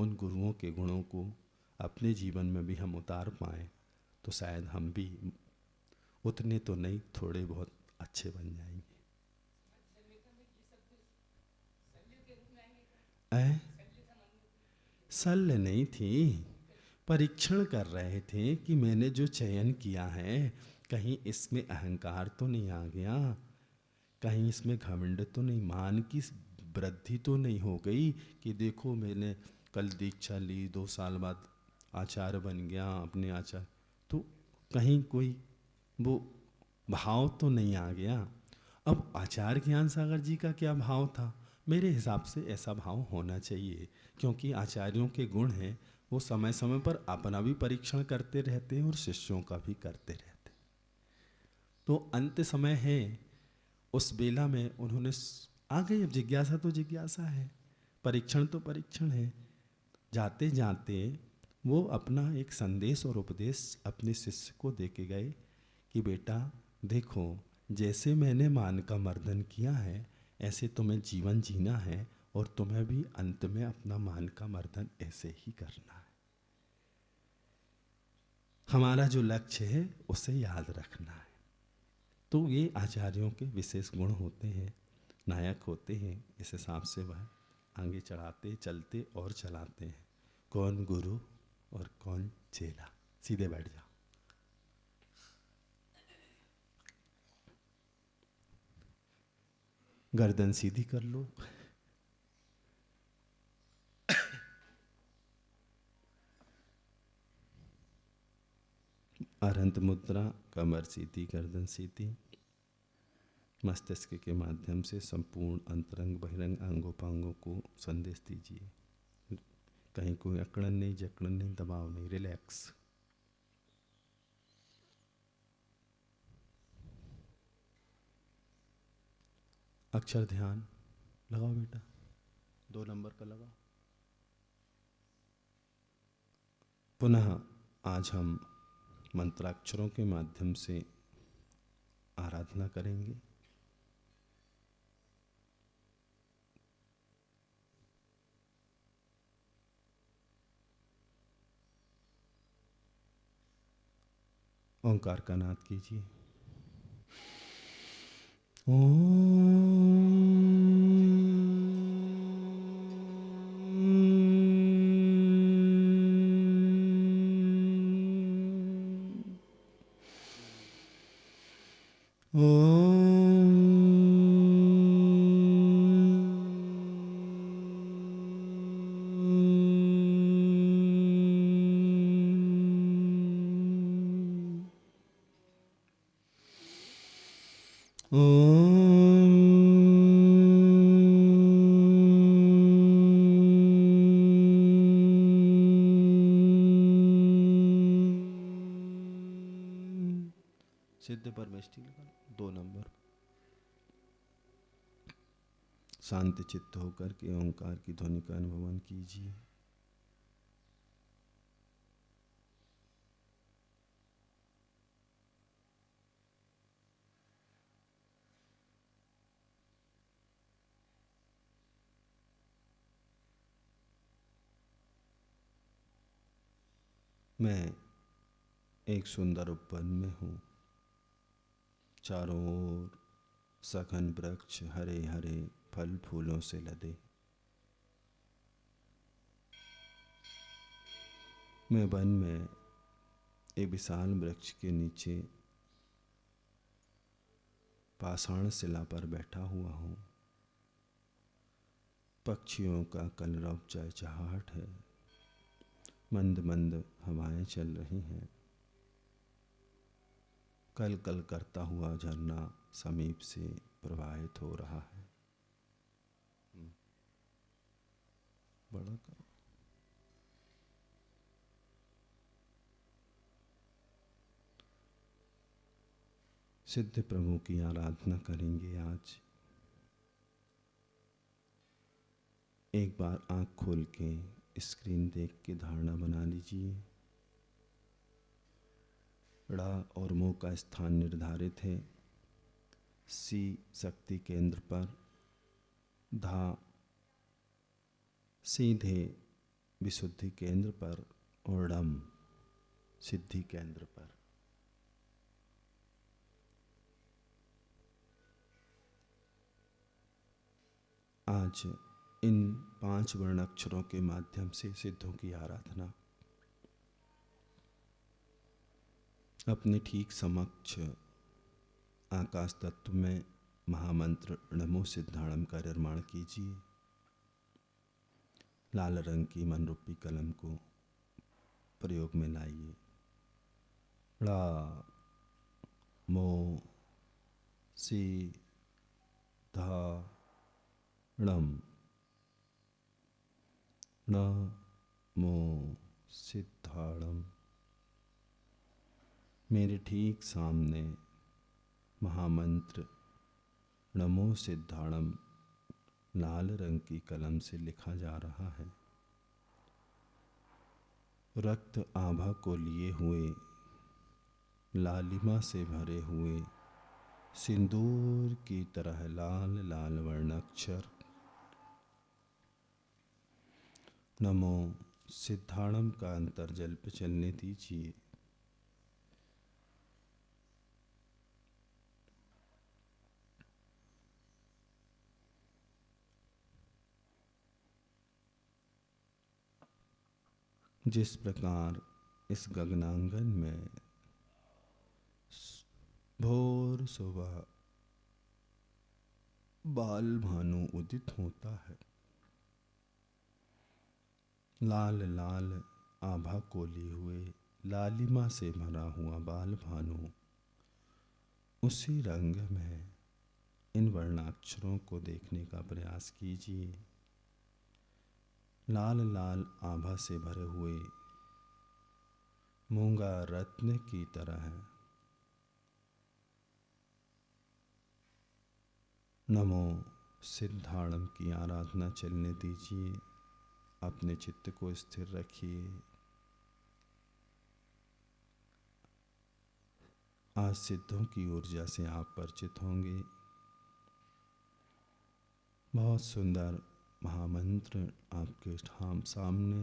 उन गुरुओं के गुणों को अपने जीवन में भी हम उतार पाएँ तो शायद हम भी उतने तो नहीं, थोड़े बहुत अच्छे बन जाएंगे। शल्य नहीं थी, परीक्षण कर रहे थे कि मैंने जो चयन किया है कहीं इसमें अहंकार तो नहीं आ गया, कहीं इसमें घमंड तो नहीं, मान की वृद्धि तो नहीं हो गई कि देखो मैंने कल दीक्षा ली, 2 साल बाद आचार्य बन गया अपने आचार्य, तो कहीं कोई वो भाव तो नहीं आ गया। अब आचार्य ज्ञान सागर जी का क्या भाव था? मेरे हिसाब से ऐसा भाव होना चाहिए, क्योंकि आचार्यों के गुण हैं, वो समय समय पर अपना भी परीक्षण करते रहते हैं और शिष्यों का भी करते रहते हैं। तो अंत समय है, उस बेला में उन्होंने आ गई। अब जिज्ञासा तो जिज्ञासा है, परीक्षण तो परीक्षण है। जाते जाते वो अपना एक संदेश और उपदेश अपने शिष्य को दे के गए कि बेटा देखो, जैसे मैंने मान का मर्दन किया है ऐसे तुम्हें जीवन जीना है, और तुम्हें भी अंत में अपना मान का मर्दन ऐसे ही करना है। हमारा जो लक्ष्य है उसे याद रखना है। तो ये आचार्यों के विशेष गुण होते हैं, नायक होते हैं। इस हिसाब से वह आगे चढ़ाते चलते और चलाते हैं। कौन गुरु और कौन चेला। सीधे बैठ जाओ। गर्दन सीधी कर लो। अरंत मुद्रा, कमर सीधी, गर्दन सीधी। मस्तिष्क के माध्यम से संपूर्ण अंतरंग बहिरंग अंगोपांगों को संदेश दीजिए। कहीं कोई अकड़न नहीं, जकड़न नहीं, दबाव नहीं, रिलैक्स। अक्षर ध्यान लगाओ बेटा, 2 नंबर का लगाओ। पुनः आज हम मंत्राक्षरों के माध्यम से आराधना करेंगे। ओंकार का नाद कीजिए। सिद्ध परमेष्टि लगा, 2 नंबर। शांति चित्त होकर के ओंकार की ध्वनि का अनुभवन कीजिए। मैं एक सुंदर उपवन में हूँ। चारों ओर सघन वृक्ष हरे हरे फल फूलों से लदे। मैं वन में एक विशाल वृक्ष के नीचे पाषाण शिला पर बैठा हुआ हूँ। पक्षियों का कलरव चहचहाट है। मंद मंद हवाएं चल रही हैं। कल कल करता हुआ झरना समीप से प्रवाहित हो रहा है। बड़ा करो। सिद्ध प्रभु की आराधना करेंगे आज। एक बार आंख खोल के स्क्रीन देख के धारणा बना लीजिए। ड़ा और मुंह का स्थान निर्धारित है। सी शक्ति केंद्र पर। धा सीधे विशुद्धि केंद्र पर और णम सिद्धि केंद्र पर। आज इन 5 वर्ण अक्षरों के माध्यम से सिद्धों की आराधना अपने ठीक समक्ष आकाश तत्व में महामंत्र नमो सिद्धाणम का निर्माण कीजिए। लाल रंग की मन रूपी कलम को प्रयोग में लाइए। ड़ा मो सी धा णम। न मो सिद्धाणम। मेरे ठीक सामने महामंत्र नमो सिद्धाणम लाल रंग की कलम से लिखा जा रहा है। रक्त आभा को लिए हुए, लालिमा से भरे हुए, सिंदूर की तरह लाल लाल वर्णाक्षर नमो सिद्धाणम का अंतर्जल्प चलने दीजिए। जिस प्रकार इस गगनांगन में भोर सुबह बाल भानु उदित होता है, लाल लाल आभा को लिए हुए, लालिमा से भरा हुआ बाल भानु, उसी रंग में इन वर्णाक्षरों को देखने का प्रयास कीजिए। लाल लाल आभा से भरे हुए मूंगा रत्न की तरह नमो सिद्धाणम की आराधना चलने दीजिए। अपने चित्त को स्थिर रखिए। आज सिद्धों की ऊर्जा से आप परिचित होंगे। बहुत सुंदर महामंत्र आपके सामने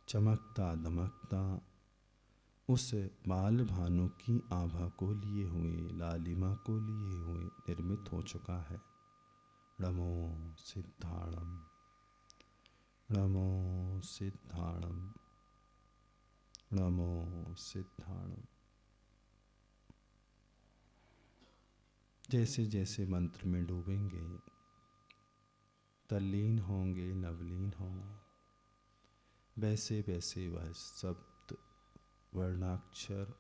चमकता दमकता उस बाल भानु की आभा को लिए हुए, लालिमा को लिए हुए निर्मित हो चुका है। नमो सिद्धाणम, नमो सिद्धाणम, नमो सिद्धाणम। जैसे जैसे मंत्र में डूबेंगे, तल्लीन होंगे, नवलीन होंगे, वैसे वैसे वह शब्द वर्णाक्षर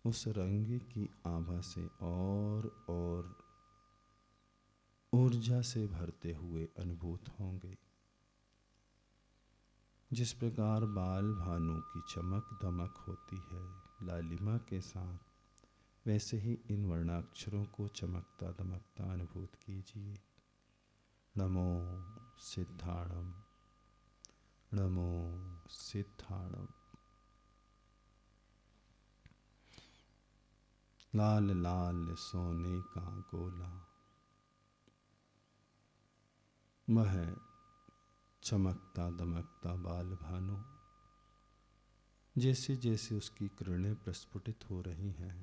उस रंग की आभा से और ऊर्जा से भरते हुए अनुभूत होंगे। जिस प्रकार बाल भानु की चमक दमक होती है लालिमा के साथ, वैसे ही इन वर्णाक्षरों को चमकता दमकता अनुभूत कीजिए। नमो सिद्धाणम, नमो सिद्धाणम। लाल लाल सोने का गोला, वह चमकता दमकता बाल भानु, जैसे जैसे उसकी किरणें प्रस्फुटित हो रही हैं,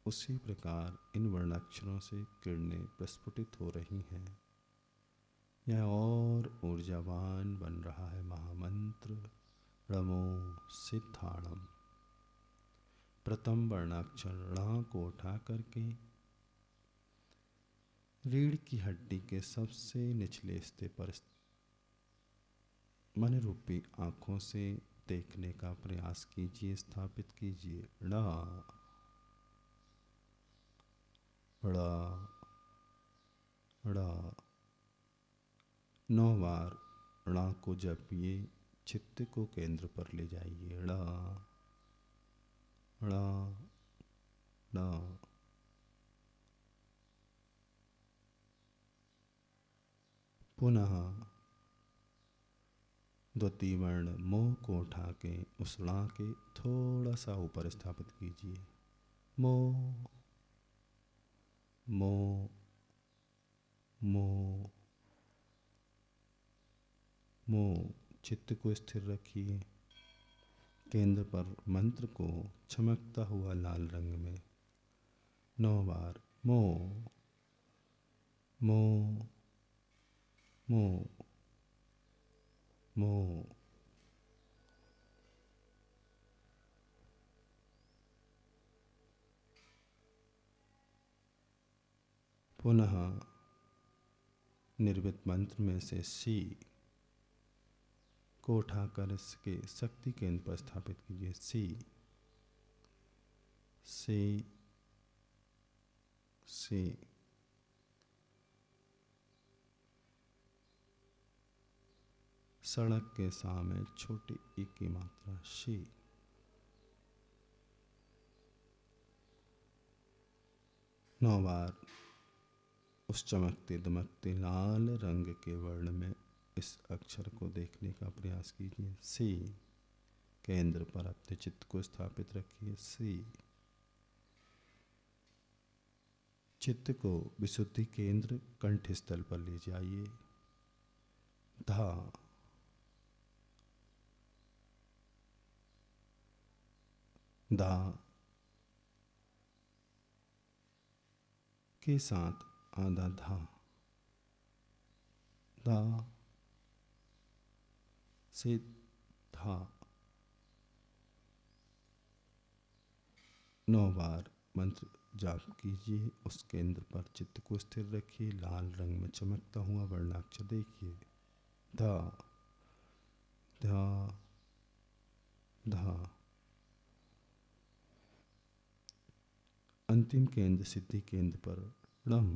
उसी प्रकार इन वर्णाक्षरों से किरणें प्रस्फुटित हो रही हैं। यह और ऊर्जावान बन रहा है महामंत्र नमो सिद्धाणम। प्रथम वर्णाक्षर ण को उठा करके रीढ़ की हड्डी के सबसे निचले हिस्से पर मन रूपी आंखों से देखने का प्रयास कीजिए, स्थापित कीजिए। ण ण ण 9 बार ण को जपिए, चित्त को केंद्र पर ले जाइए। ण ण ण। पुनः द्वितीय वर्ण मो को उठा के उस ण के थोड़ा सा ऊपर स्थापित कीजिए। मो मो मो मो। चित्त को स्थिर रखिए। केंद्र पर मंत्र को चमकता हुआ लाल रंग में 9 बार मो मो मो मो। पुनः निर्मित मंत्र में से सी को उठाकर इसके शक्ति केंद्र पर स्थापित कीजिए। सी सी सी। सड़क के सामने छोटी ई की मात्रा शी। नौ बार उस चमकते दमकते लाल रंग के वर्ण में इस अक्षर को देखने का प्रयास कीजिए। सी। केंद्र पर अपने चित्त को स्थापित रखिए। सी। चित्त को विशुद्धि केंद्र कंठ स्थल पर ले जाइए। धा दा के साथ आधा धा, दा से धा। 9 बार मंत्र जाप कीजिए। उस केंद्र पर चित्त को स्थिर रखिए। लाल रंग में चमकता हुआ वर्णाक्षर देखिए। धा धा धा। अंतिम केंद्र सिद्धि केंद्र पर णम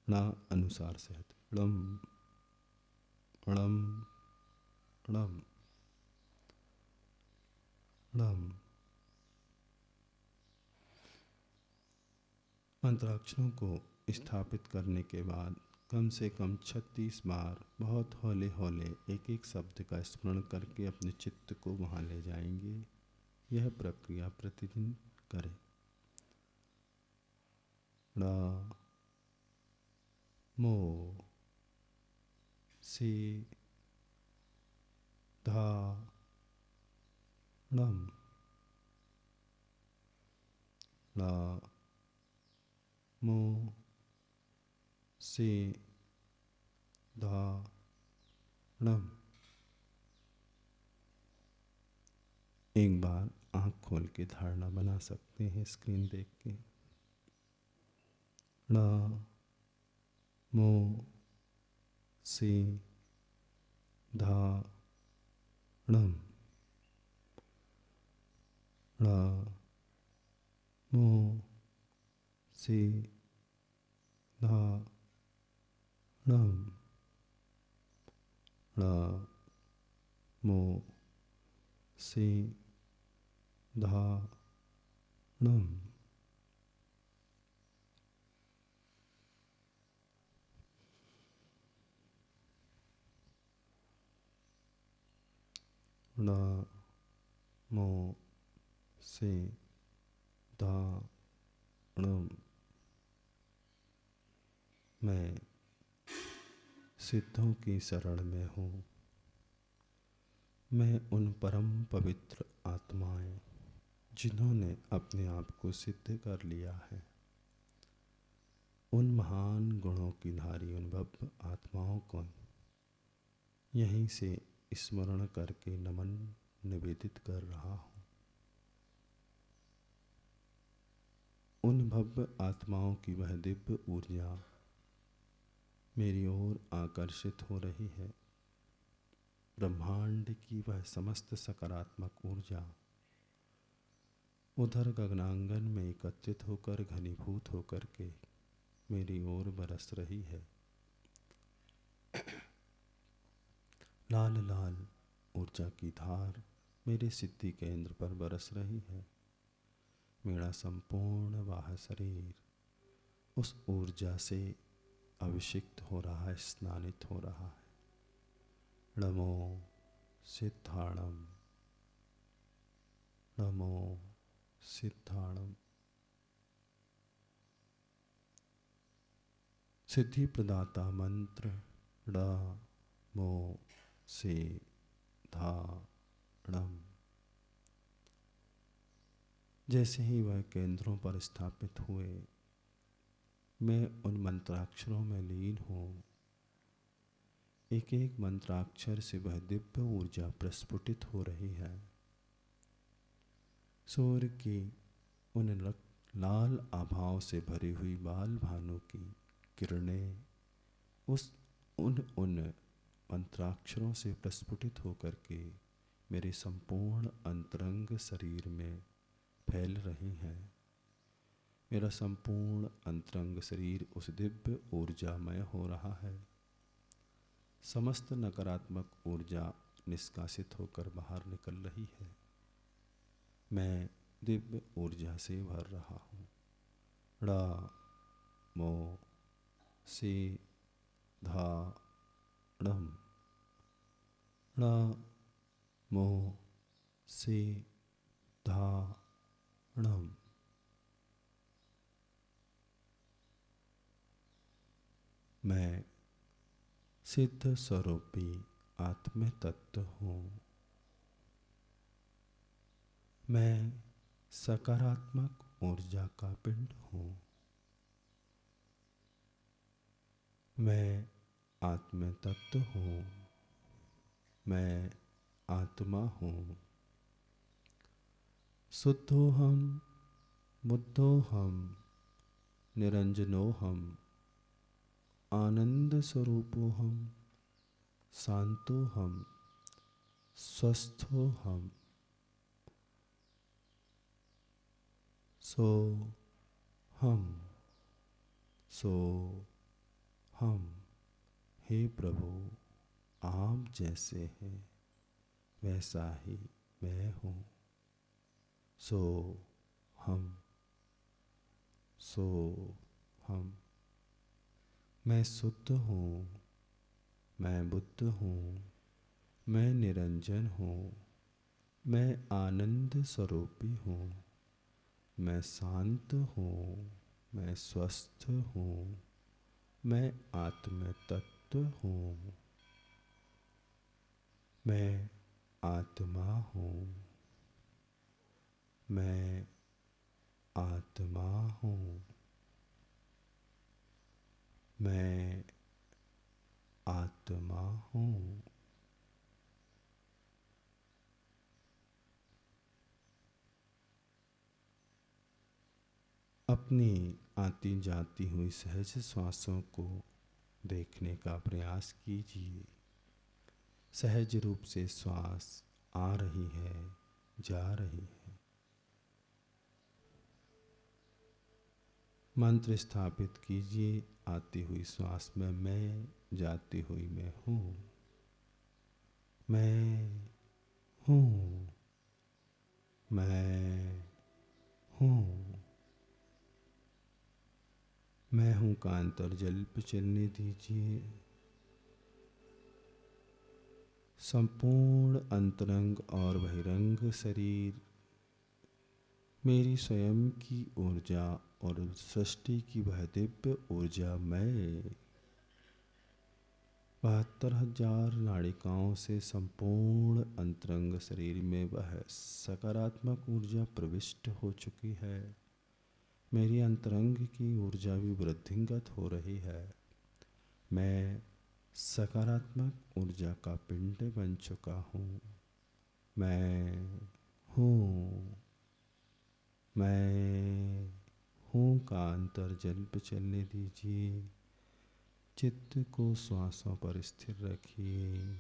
णा अनुसार सहत णम णम णम णम। मंत्राक्षरों को स्थापित करने के बाद कम से कम 36 बार बहुत हौले हौले एक एक शब्द का स्मरण करके अपने चित्त को वहाँ ले जाएंगे। यह प्रक्रिया प्रतिदिन करें। ड़ा मो से धा णम ड़ा मो से धा णम। एक बार आंख खोल के धारणा बना सकते हैं स्क्रीन देख के। ड़ा मो से धा णम ड़ा मो से धा णम ड़ा मो से धा णम। ड़ा मो से धा णम। मैं सिद्धों की शरण में हूँ। मैं उन परम पवित्र आत्माएं जिन्होंने अपने आप को सिद्ध कर लिया है, उन महान गुणों की धारी उन भव्य आत्माओं को यहीं से स्मरण करके नमन निवेदित कर रहा हूँ। उन भव्य आत्माओं की वह दिव्य ऊर्जा मेरी ओर आकर्षित हो रही है। ब्रह्मांड की वह समस्त सकारात्मक ऊर्जा उधर गगनांगन में एकत्रित होकर घनीभूत होकर के मेरी ओर बरस रही है। लाल लाल ऊर्जा की धार मेरे सिद्धि केंद्र पर बरस रही है। मेरा संपूर्ण वाह शरीर उस ऊर्जा से अभिषिक्त हो रहा है, स्नानित हो रहा है। नमो सिद्धाणम नमो सिद्धाणम। सिद्धि प्रदाता मंत्र ड मो से धारणम। जैसे ही वह केंद्रों पर स्थापित हुए, मैं उन मंत्राक्षरों में लीन हूँ। एक एक मंत्राक्षर से वह दिव्य ऊर्जा प्रस्फुटित हो रही है। सूर्य की उन लाल आभाओं से भरी हुई बाल भानु की किरणें उन मंत्राक्षरों से प्रस्फुटित होकर के मेरे संपूर्ण अंतरंग शरीर में फैल रही हैं। मेरा संपूर्ण अंतरंग शरीर उस दिव्य ऊर्जामय हो रहा है। समस्त नकारात्मक ऊर्जा निष्कासित होकर बाहर निकल रही है। मैं दिव्य ऊर्जा से भर रहा हूँ। ड़ा मो से धा ड़म। ड़ा मो से धा ड़म। मैं सिद्ध स्वरूपी आत्म तत्व हूँ। मैं सकारात्मक ऊर्जा का पिंड हूँ। मैं आत्म तत्व हूँ। मैं आत्मा हूँ। शुद्धोहम बुद्धोहम निरंजनोहम आनंद स्वरूपोहम शांतोहम स्वस्थोहम सो हम। हे प्रभु, आप जैसे हैं वैसा ही मैं हूँ। सो हम मैं शुद्ध हूँ। मैं बुद्ध हूँ। मैं निरंजन हूँ। मैं आनंद स्वरूपी हूँ। मैं शांत हूँ। मैं स्वस्थ हूँ। मैं आत्म तत्व हूँ। मैं आत्मा हूँ। मैं आत्मा हूँ। मैं आत्मा हूँ। अपनी आती जाती हुई सहज श्वासों को देखने का प्रयास कीजिए। सहज रूप से श्वास आ रही है, जा रही है। मंत्र स्थापित कीजिए। आती हुई श्वास में मैं, जाती हुई मैं हूँ। मैं हूँ। मैं हूँ। मैं हूँ का अंतर्जल्प चलने दीजिए। संपूर्ण अंतरंग और बहिरंग शरीर मेरी स्वयं की ऊर्जा और सृष्टि की वह दिव्य ऊर्जा मैं 72,000 नाड़िकाओं से संपूर्ण अंतरंग शरीर में वह सकारात्मक ऊर्जा प्रविष्ट हो चुकी है। मेरी अंतरंग की ऊर्जा भी वृद्धिंगत हो रही है। मैं सकारात्मक ऊर्जा का पिंड बन चुका हूँ। मैं हूँ। मैं हूँ का अंतर्जल्प चलने दीजिए। चित्त को श्वासों पर स्थिर रखिए।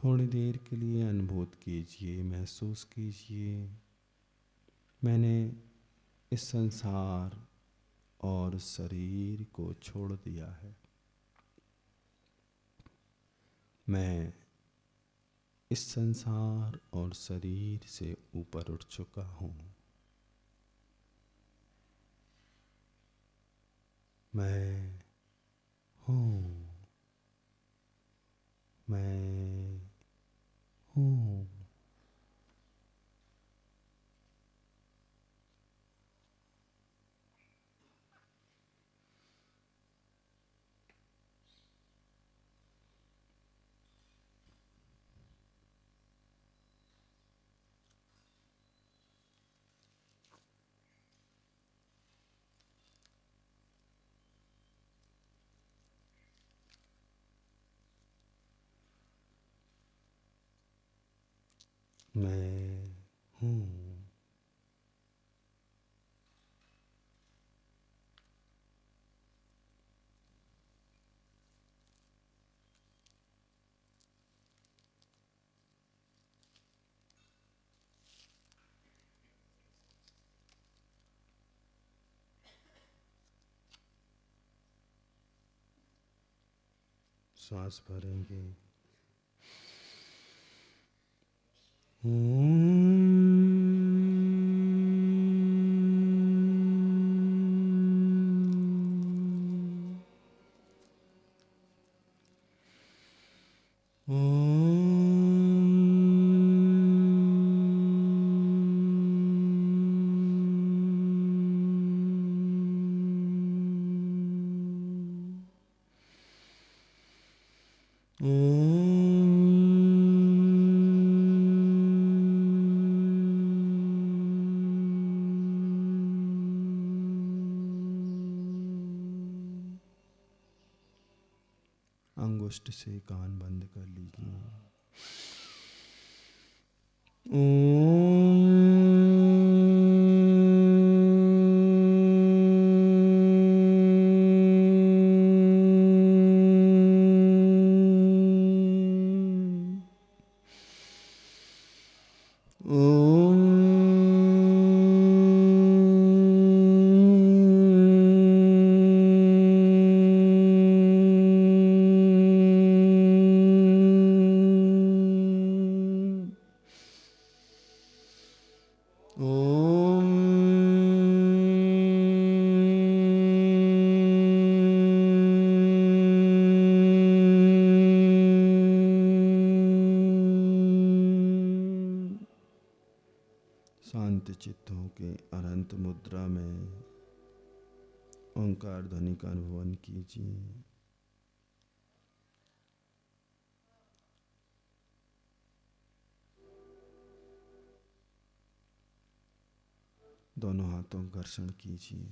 थोड़ी देर के लिए अनुभूत कीजिए, महसूस कीजिए, मैंने इस संसार और शरीर को छोड़ दिया है। मैं इस संसार और शरीर से ऊपर उठ चुका हूँ। मैं हूँ। मैं मैं हूँ। श्वास भरेंगे। अंगुष्ठ से कान बंद कर लीजिए। शांत चित्त होके अनंत मुद्रा में ओंकार ध्वनि का अनुभवन कीजिए। दोनों हाथों का घर्षण कीजिए।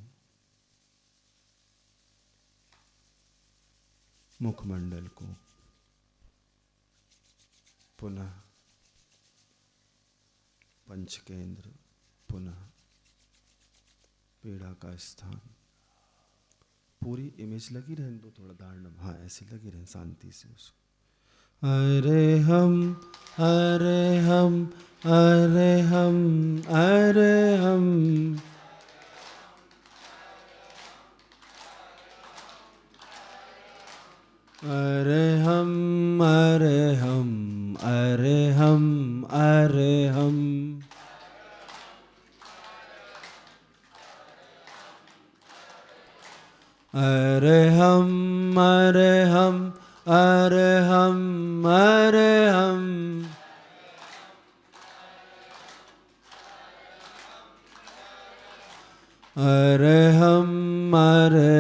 मुखमंडल को पुनः पंचकेंद्र, पुनः पीड़ा का स्थान। पूरी इमेज लगी रहने दो, थोड़ा धारणा, हाँ ऐसी लगी रहे शांति से उसको। अरे हम, अरे हम, अरे हम, अरे हम, अरे हम, अरे हम, अरे हम, अरे हम, अरे हम, अरे हम, अरे हम, अरे हम, अरे हम, अरे